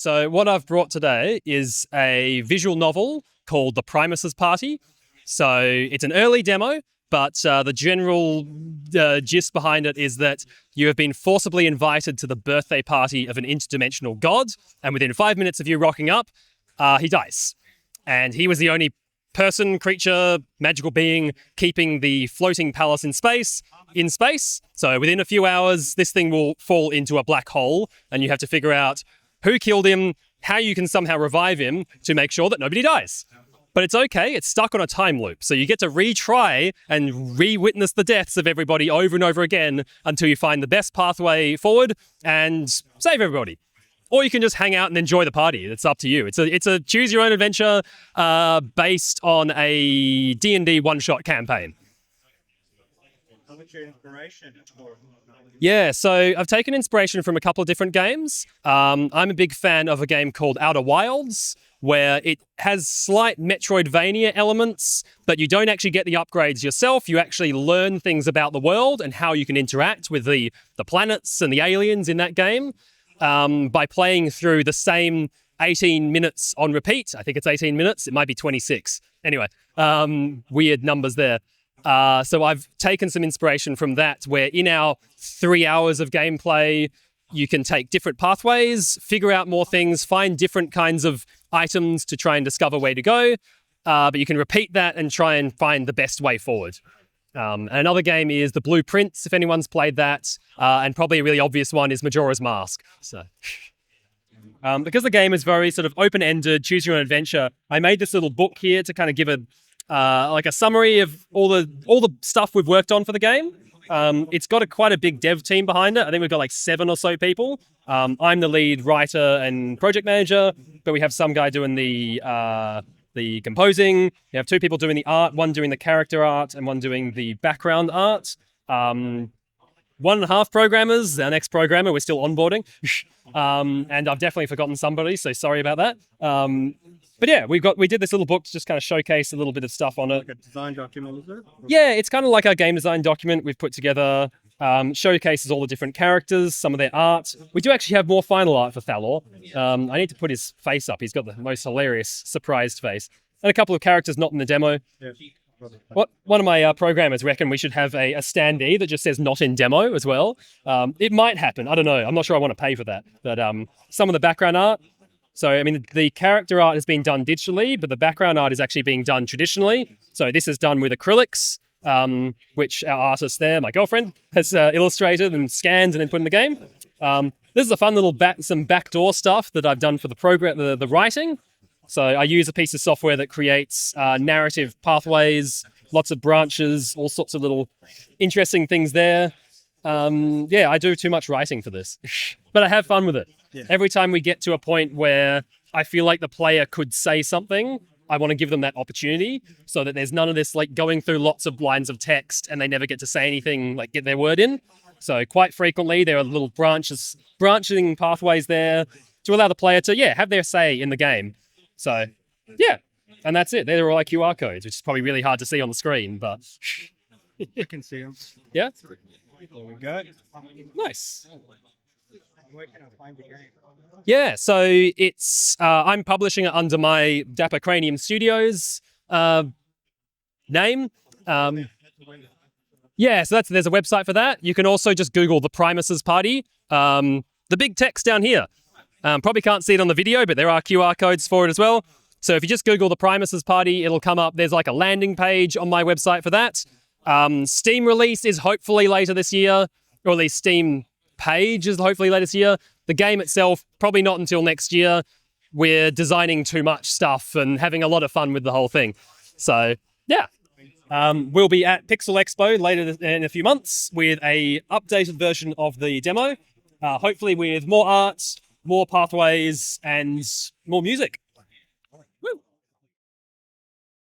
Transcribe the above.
So what I've brought today is a visual novel called The Primus's Party. So it's an early demo, but the general gist behind it is that you have been forcibly invited to the birthday party of an interdimensional god, and within 5 minutes of you rocking up, he dies. And he was the only person, creature, magical being keeping the floating palace in space. So within a few hours, this thing will fall into a black hole, and you have to figure out who killed him, how you can somehow revive him to make sure that nobody dies. But it's okay, it's stuck on a time loop. So you get to retry and re-witness the deaths of everybody over and over again until you find the best pathway forward and save everybody. Or you can just hang out and enjoy the party. It's up to you. It's a choose your own adventure based on a D&D one-shot campaign. How much your inspiration for? Yeah, so I've taken inspiration from a couple of different games. I'm a big fan of a game called Outer Wilds, where it has slight Metroidvania elements, but you don't actually get the upgrades yourself. You actually learn things about the world and how you can interact with the planets and the aliens in that game by playing through the same 18 minutes on repeat. I think it's 18 minutes. It might be 26. Anyway, weird numbers there. So I've taken some inspiration from that, where in our 3 hours of gameplay, you can take different pathways, figure out more things, find different kinds of items to try and discover where to go. But you can repeat that and try and find the best way forward. And another game is The Blueprints, if anyone's played that. And probably a really obvious one is Majora's Mask. So, because the game is very sort of open-ended, choose your own adventure, I made this little book here to kind of give like a summary of all the stuff we've worked on for the game. It's got quite a big dev team behind it. I think we've got like 7 or so people. I'm the lead writer and project manager, but we have some guy doing the composing. We have 2 people doing the art, one doing the character art and one doing the background art. 1.5 programmers, our next programmer, we're still onboarding. And I've definitely forgotten somebody, so sorry about that. But yeah, we did this little book to just kind of showcase a little bit of stuff on it. Like a design document, is it? Yeah, it's kind of like our game design document we've put together. Showcases all the different characters, some of their art. We do actually have more final art for Thalor. I need to put his face up. He's got the most hilarious surprised face. And a couple of characters not in the demo. Yeah. One of my programmers reckon we should have a standee that just says not in demo as well. It might happen. I don't know. I'm not sure I want to pay for that. But some of the background art. So, I mean, the character art has been done digitally, but the background art is actually being done traditionally. So this is done with acrylics, which our artist there, my girlfriend, has illustrated and scanned and then put in the game. This is a fun little some backdoor stuff that I've done for the program, the writing. So I use a piece of software that creates narrative pathways, lots of branches, all sorts of little interesting things there. Yeah, I do too much writing for this, but I have fun with it. Yeah. Every time we get to a point where I feel like the player could say something, I want to give them that opportunity so that there's none of this like going through lots of lines of text and they never get to say anything, like get their word in. So quite frequently there are little branching pathways there to allow the player to, have their say in the game. So, yeah, and that's it. They're all like QR codes, which is probably really hard to see on the screen, but... You can see them. Yeah? There we go. Nice. Where can I find the game? Yeah, so it's I'm publishing it under my Dapper Cranium Studios name. Yeah, so there's a website for that. You can also just Google The Primus's Party. The big text down here. Probably can't see it on the video, but there are QR codes for it as well. So if you just Google The Primus's Party, it'll come up. There's like a landing page on my website for that. Steam release is hopefully later this year, or at least Steam page is hopefully later this year. The game itself, probably not until next year. We're designing too much stuff and having a lot of fun with the whole thing. So, yeah. We'll be at Pixel Expo later in a few months with a updated version of the demo, hopefully with more art, more pathways, and more music.